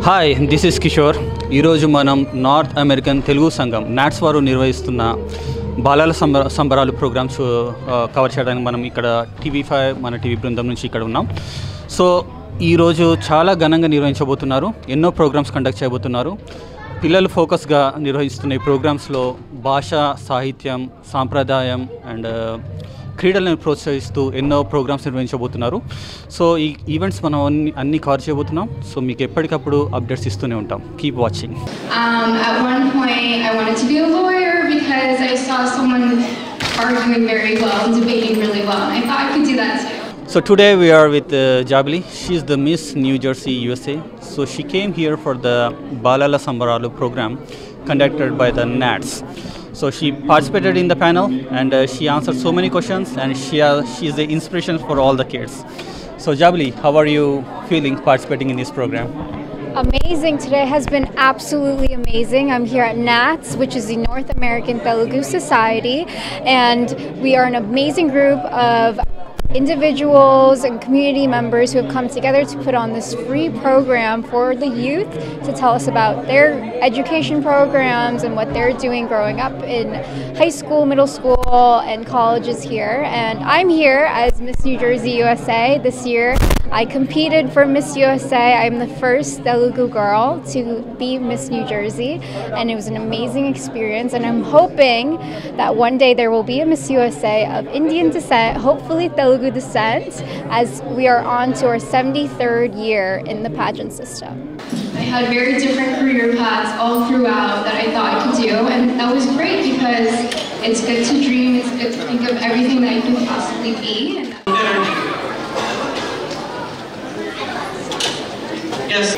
Hi, this is Kishore. ఈరోజు మనం north American Telugu సంఘం నాట్స్ వారు నిర్వహిస్తున్న బాలల సంబరాలు ప్రోగ్రామ్స్ కవర్ చేయడానికి మనం ఇక్కడ TV5 మన టీవీ బృందం నుంచి ఇక్కడ ఉన్నాం. సో ఈరోజు చాలా ఘనంగా నిర్వహించబోతున్నారు. ఎన్నో ప్రోగ్రామ్స్ కండక్ట్ చేయబోతున్నారు. పిల్లలు ఫోకస్గా నిర్వహిస్తున్న ఈ ప్రోగ్రామ్స్లో భాష, సాహిత్యం, సాంప్రదాయం అండ్ క్రీడలను ప్రోత్సహిస్తూ ఎన్నో ప్రోగ్రామ్స్ నిర్వహించబోతున్నారు. సో ఈ ఈవెంట్స్ మనం అన్ని కవర్ చేయబోతున్నాం. సో మీకు ఎప్పటికప్పుడు అప్డేట్స్ ఇస్తూనే ఉంటాం. Keep watching. At one point I wanted to be a lawyer because I saw someone arguing very well and debating really well, and I thought I could do that too. So today we are with Jabali. She is the Miss New Jersey USA. So she came here for the Balala Sambaralu program conducted by the NATS. So she participated in the panel and she answered so many questions, and she is the inspiration for all the kids. So Jabali, how are you feeling participating in this program? Amazing. Today has been absolutely amazing. I'm here at NATS, which is the North American Telugu Society, and we are an amazing group of individuals and community members who have come together to put on this free program for the youth to tell us about their education programs and what they're doing growing up in high school, middle school, and colleges here. And I'm here as Miss New Jersey USA. This year I competed for Miss USA. I'm the first Telugu girl to be Miss New Jersey, and it was an amazing experience, and I'm hoping that one day there will be a Miss USA of Indian descent, hopefully Telugu descent, as we are on to our 73rd year in the pageant system. I had very different career paths all throughout that I thought I could do, and that was great because it's good to dream, it's good to think of everything that I can possibly be. Yes.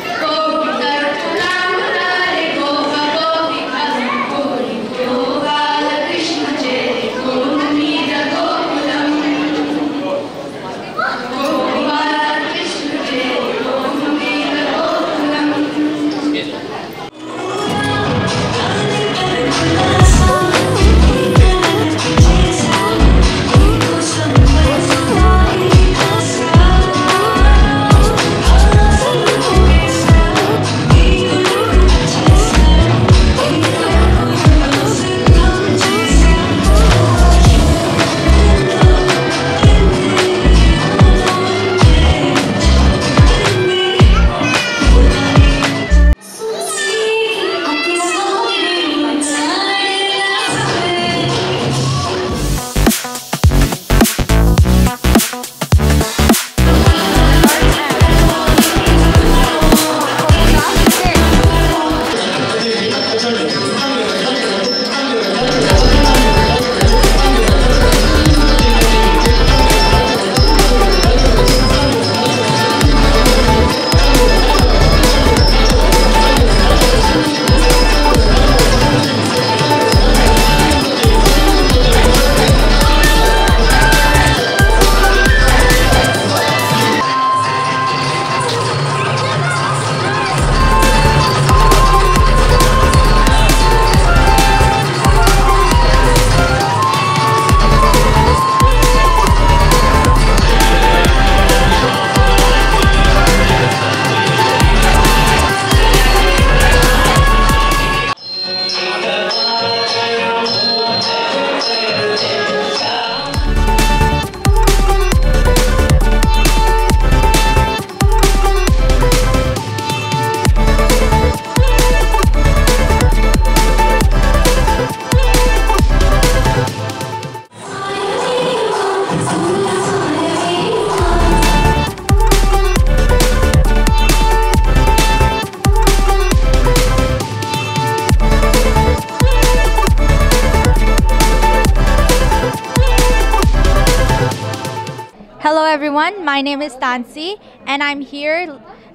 Hello everyone, my name is Tansi and I'm here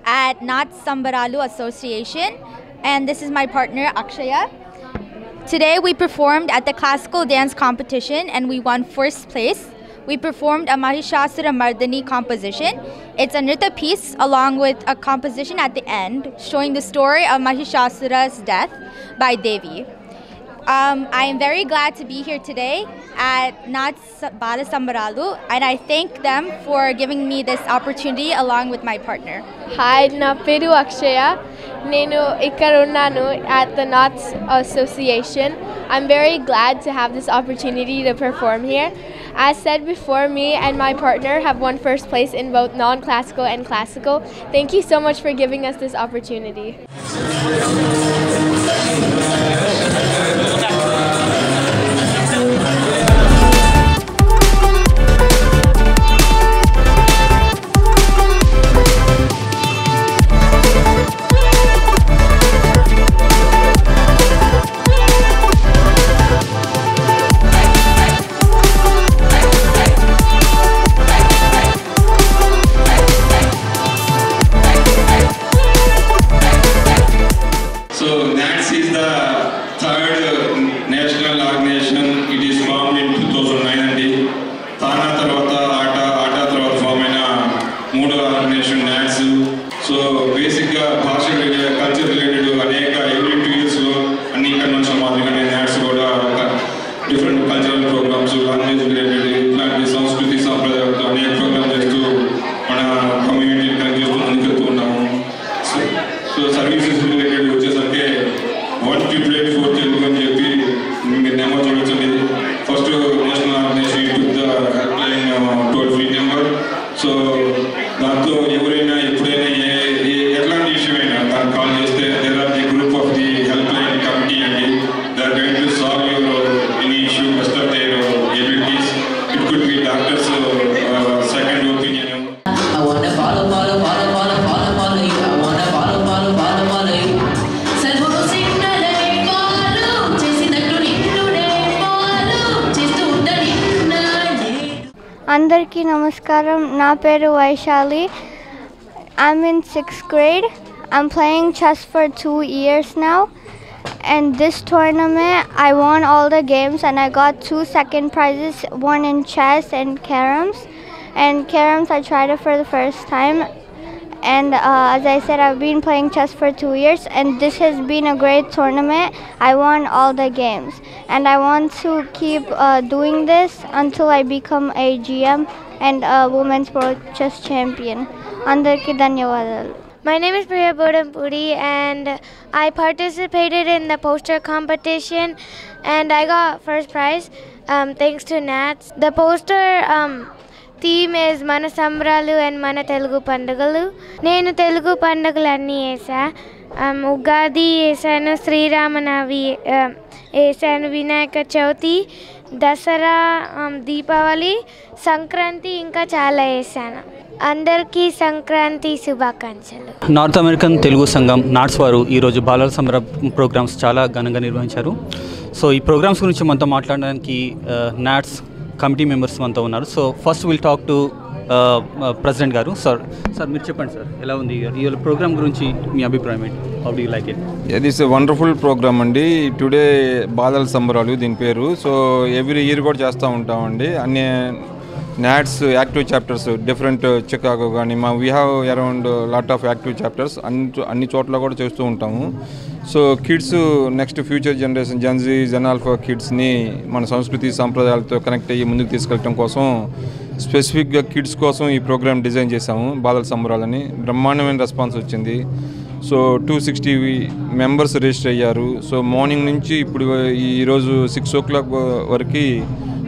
at Naats Sambaralu Association, and this is my partner Akshaya. Today we performed at the classical dance competition and we won first place. We performed a Mahishasura Mardani composition. It's a nritta piece along with a composition at the end showing the story of Mahishasura's death by Devi. I am very glad to be here today at Naats Bala Sambaralu, and I thank them for giving me this opportunity along with my partner. Hi, na peru Akshaya, నేను ఇక్కడ ఉన్నాను at the Knots Association. I'm very glad to have this opportunity to perform here. As said before, me and my partner have won first place in both non-classical and classical. Thank you so much for giving us this opportunity. అందరికీ నమస్కారం నా పేరు Vaishali I'm in 6th grade. I'm playing chess for 2 years now, and this tournament I won all the games and I got 2 second prizes, one in chess and caroms. And caroms I tried it for the first time, and as I said, I've been playing chess for 2 years and this has been a great tournament. I won all the games and I want to keep doing this until I become a GM and a women's pro chess champion. Andarki dhanyavadalu. My name is Priya Bodampudi and I participated in the poster competition and I got first prize thanks to Nats. The poster theme is Mana Sambralu and Mana Telugu Pandagalu. Nenu Telugu Pandagalu anni esa. Ugadi esanu, Sri Ramanavi esanu, Vinayaka Chauthi, Dasara, Deepavali, Sankranti ఇంకా చాలా వేసాను. అందరికీ సంక్రాంతి శుభాకాంక్షలు. North American Telugu సంఘం NATS వారు ఈరోజు బాలల సంబర programmes చాలా ఘనంగా నిర్వహించారు. సో ఈ ప్రోగ్రామ్స్ గురించి మనతో మాట్లాడడానికి నాట్స్ కమిటీ మెంబర్స్ మనతో ఉన్నారు. So first will talk to president గారు. సార్ మీరు చెప్పండి సార్, ఎలా ఉంది ఈ ప్రోగ్రామ్ గురించి మీ అభిప్రాయం ఏంటి? How do you like it? It is a wonderful programme అండి. టుడే బాలల సంబరాలు దీని పేరు. సో ఎవ్రీ ఇయర్ కూడా చేస్తూ ఉంటామండి. అన్ని NATS active chapters different Chicago కానీ we have around lot of active chapters అన్ని చోట్ల కూడా చేస్తూ ఉంటాము. So kids next future generation Gen Z Gen Alpha కిడ్స్ని మన సంస్కృతి సంప్రదాయాలతో కనెక్ట్ అయ్యి ముందుకు తీసుకెళ్ళటం కోసం స్పెసిఫిక్గా కిడ్స్ కోసం ఈ ప్రోగ్రామ్ డిజైన్ చేశాము. బాలల సంబరాలని బ్రహ్మాండమైన రెస్పాన్స్ వచ్చింది. సో 260 మెంబర్స్ రిజిస్టర్ అయ్యారు. సో మార్నింగ్ నుంచి ఇప్పుడు ఈరోజు 6 o'clock వరకు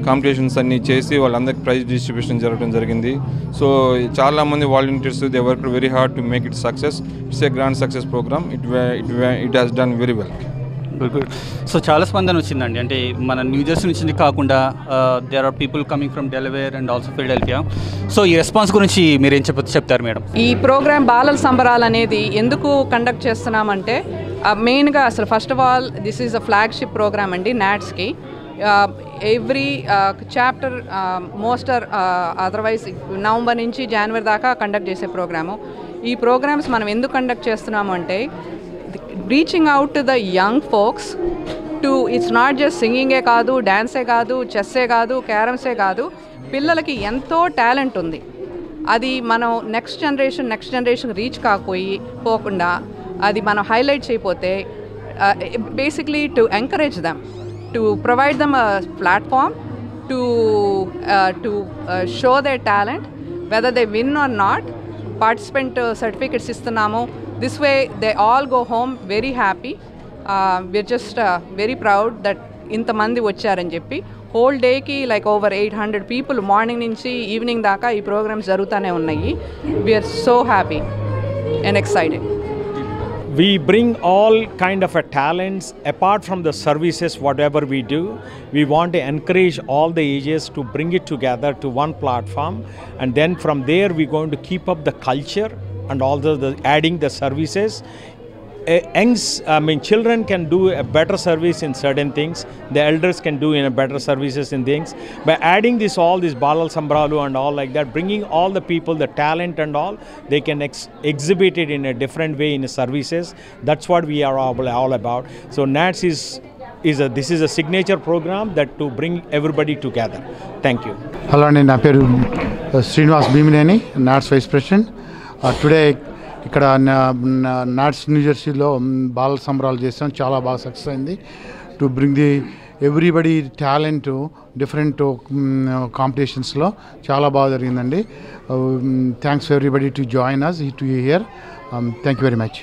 కాంపిటీషన్స్ అన్నీ చేసి వాళ్ళందరికీ ప్రైజ్ డిస్ట్రిబ్యూషన్ జరగడం జరిగింది. సో చాలామంది volunteers they work very hard to make it success. It's a grand success programme. It has done very well. Good. So చాలా స్పందన వచ్చిందండి. అంటే మన న్యూజెర్సీ నుంచి కాకుండా there are people coming from Delaware and also Philadelphia. So ఈ response గురించి మీరు ఏం చెప్తారు మేడం? ఈ ప్రోగ్రామ్ బాలల సంబరాలు అనేది ఎందుకు కండక్ట్ చేస్తున్నామంటే మెయిన్గా అసలు first of all this is a flagship programme అండి నాట్స్కి. ఎవ్రీ చాప్టర్ మోస్టర్ అదర్వైజ్ నవంబర్ నుంచి జనవరి దాకా కండక్ట్ చేసే ప్రోగ్రాము. ఈ ప్రోగ్రామ్స్ మనం ఎందుకు కండక్ట్ చేస్తున్నాము అంటే reaching out to the young folks to it's not just సింగింగే కాదు, డ్యాన్సే కాదు, చెస్సే కాదు, క్యారమ్సే కాదు, పిల్లలకి ఎంతో టాలెంట్ ఉంది. అది మనం నెక్స్ట్ జనరేషన్ రీచ్ పోకుండా అది మనం హైలైట్ చేయకపోతే basically to encourage them, to provide them a platform to show their talent, whether they win or not. Participant certificates ఇస్తున్నాము, This way they all go home very happy. We're just very proud that ఇంతమంది వచ్చారని చెప్పి. Whole డేకి like over 800 people morning నుంచి evening దాకా ఈ programmes జరుగుతూనే ఉన్నాయి. We are so happy and excited. We bring all kind of talents apart from the services whatever we do. We want to encourage all the ages to bring it together to one platform, and then from there we're going to keep up the culture and also the adding the services. Children can do a better service in certain things. The elders can do in a better services in things. By adding all this Balal Sambralu and all like that, bringing all the people, the talent and all, they can exhibit it in a different way in the services. That's what we are all about. So NATS this is a signature program that to bring everybody together. Thank you. Hello, na peru Srinivas Bhimineni, NATS Vice President. Today ఇక్కడ NATS న్యూజెర్సీలో బాలల సంబరాలు చేస్తాం. చాలా బాగా success అయింది. To bring the everybody talent different కాంపిటీషన్స్లో చాలా బాగా జరిగిందండి. Thanks everybody to join us to here. Thank you very much.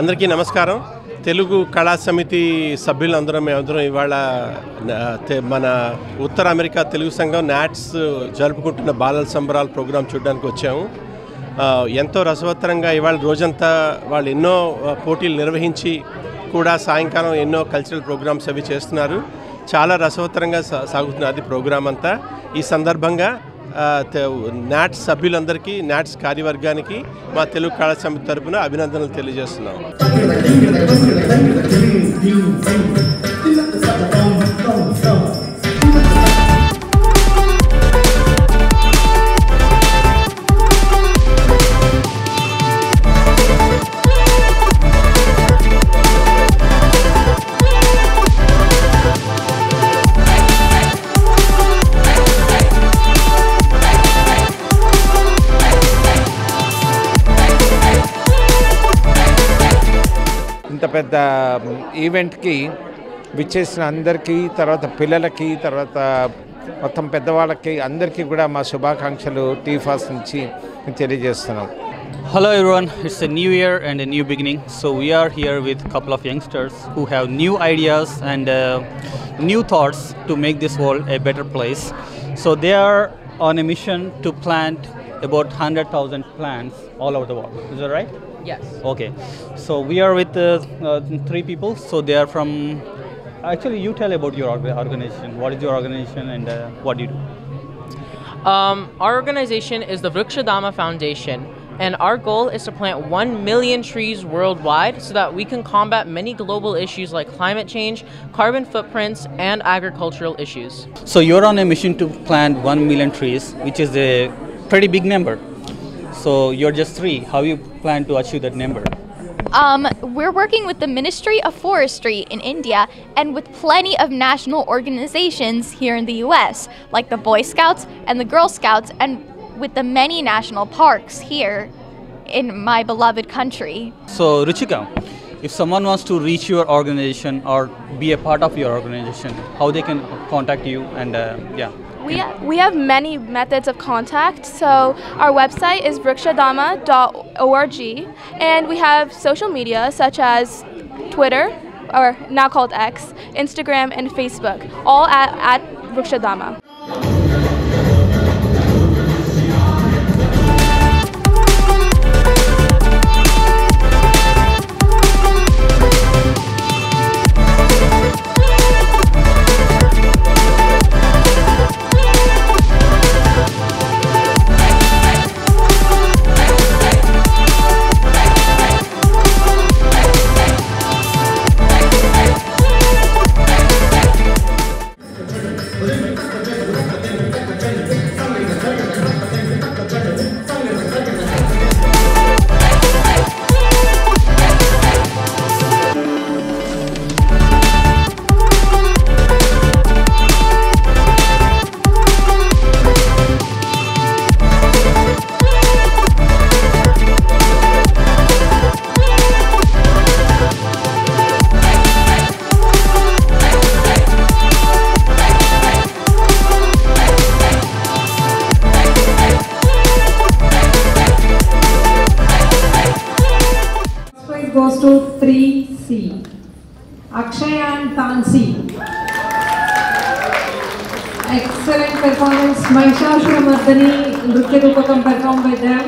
అందరికీ నమస్కారం. తెలుగు కళా సమితి సభ్యులందరం మేమందరం ఇవాళ మన ఉత్తర అమెరికా తెలుగు సంఘం నాట్స్ జరుపుకుంటున్న బాలల సంబరాల ప్రోగ్రాం చూడడానికి వచ్చాము. ఎంతో రసవత్తరంగా ఇవాళ రోజంతా వాళ్ళు ఎన్నో పోటీలు నిర్వహించి కూడా సాయంకాలం ఎన్నో కల్చరల్ ప్రోగ్రామ్స్ అవి చేస్తున్నారు. చాలా రసవత్తరంగా సాగుతున్నది ప్రోగ్రాం అంతా. ఈ సందర్భంగా నాట్స్ సభ్యులందరికీ, నాట్స్ కార్యవర్గానికి మా తెలుగు కళా సమితి తరపున అభినందనలు తెలియజేస్తున్నాం. ఇంత పెద్ద ఈవెంట్కి విచ్చేసిన అందరికీ, తర్వాత పిల్లలకి, తర్వాత మొత్తం పెద్దవాళ్ళకి అందరికీ కూడా మా శుభాకాంక్షలు టీఫాస్ నుంచి తెలియజేస్తున్నాం. Hello everyone, it's a new year and a new beginning. So we are here with a couple of youngsters who have new ideas and new thoughts to make this world a better place. So they are on a mission to plant about 100,000 plants all over the world. Is that right? Yes. Okay. So we are with three people. So they are from... Actually, you tell about your organization. What is your organization and what do you do? Our organization is the Vrukshadama Foundation, and our goal is to plant 1 million trees worldwide so that we can combat many global issues like climate change, carbon footprints, and agricultural issues. So you're on a mission to plant 1 million trees, which is a pretty big number. So you're just three. How you plan to achieve that number? We're working with the Ministry of Forestry in India and with plenty of national organizations here in the US, like the Boy Scouts and the Girl Scouts, and with the many national parks here in my beloved country. So Ruchika, if someone wants to reach your organization or be a part of your organization, how they can contact you and We have many methods of contact. So our website is vrikshadama.org, and we have social media such as Twitter, or now called X, Instagram, and Facebook, all at Vrikshadama. Goes to 3C. Akshaya and Tansi. Excellent performance. Mahishashura Mardani, Nritya Rupakam performed by them.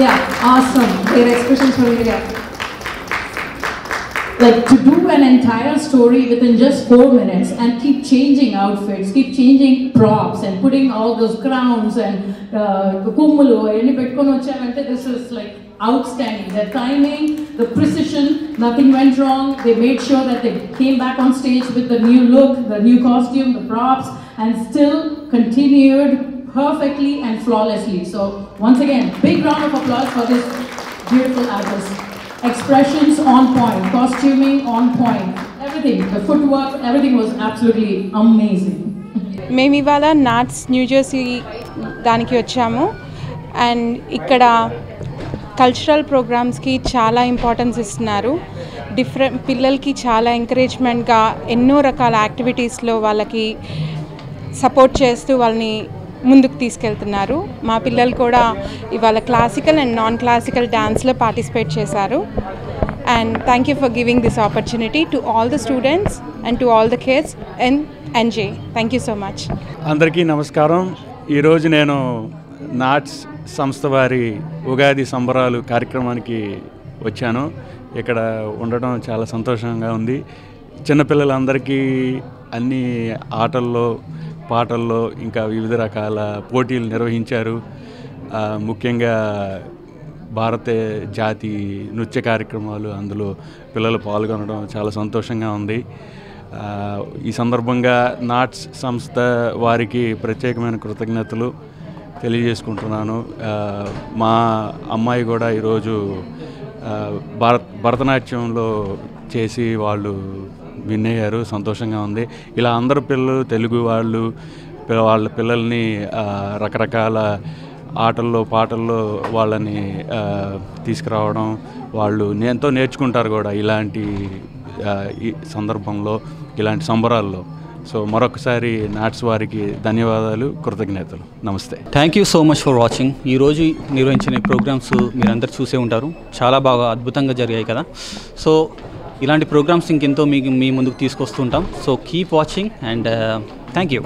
Yeah, awesome. Their expressions were really like to do an entire story within just 4 minutes and keep changing outfits, keep changing props and putting all those crowns and kummulu and petkoni vachavante. This is like outstanding. The timing, the precision, nothing went wrong. They made sure that they came back on stage with the new look, the new costume, the props, and still continued perfectly and flawlessly. So once again, big round of applause for this beautiful artist. Expressions on point, costuming on point, everything, the footwork, everything was absolutely amazing. మేము ఇవాళ NATS New Jersey దానికి వచ్చాము and ఇక్కడ cultural ప్రోగ్రామ్స్కి చాలా importance ఇస్తున్నారు. పిల్లలకి చాలా ఎంకరేజ్మెంట్గా ఎన్నో రకాల యాక్టివిటీస్లో వాళ్ళకి సపోర్ట్ చేస్తూ వాళ్ళని ముందుకు తీసుకెళ్తున్నారు. మా పిల్లలు కూడా ఇవాళ క్లాసికల్ అండ్ నాన్ క్లాసికల్ డ్యాన్స్లో పార్టిసిపేట్ చేశారు. And thank you for giving this opportunity to all the students and to all the kids and NJ. Thank you so much. అందరికీ నమస్కారం. ఈరోజు నేను నాట్స్ సంస్థ వారి ఉగాది సంబరాలు కార్యక్రమానికి వచ్చాను. ఇక్కడ ఉండడం చాలా సంతోషంగా ఉంది. చిన్నపిల్లలందరికీ అన్ని ఆటల్లో, పాటల్లో ఇంకా వివిధ రకాల పోటీలు నిర్వహించారు. ముఖ్యంగా భారతీయ జాతి నృత్య కార్యక్రమాలు, అందులో పిల్లలు పాల్గొనడం చాలా సంతోషంగా ఉంది. ఈ సందర్భంగా నాట్స్ సంస్థ వారికి ప్రత్యేకమైన కృతజ్ఞతలు తెలియజేసుకుంటున్నాను. మా అమ్మాయి కూడా ఈరోజు భరతనాట్యంలో చేసి వాళ్ళు విన్ అయ్యారు. సంతోషంగా ఉంది. ఇలా అందరు పిల్లలు, తెలుగు వాళ్ళు వాళ్ళ పిల్లల్ని రకరకాల ఆటల్లో, పాటల్లో వాళ్ళని తీసుకురావడం, వాళ్ళు ఎంతో నేర్చుకుంటారు కూడా ఇలాంటి ఈ సందర్భంలో, ఇలాంటి సంబరాల్లో. సో మరొకసారి నాట్స్ వారికి ధన్యవాదాలు, కృతజ్ఞతలు. నమస్తే. Thank you so much for watching. ఈరోజు నిర్వహించిన ప్రోగ్రామ్స్ మీరందరూ చూసే ఉంటారు. చాలా బాగా అద్భుతంగా జరిగాయి కదా. సో ఇలాంటి ప్రోగ్రామ్స్ ఇంకెంతో మీ ముందుకు తీసుకొస్తుంటాం. So keep watching and thank you.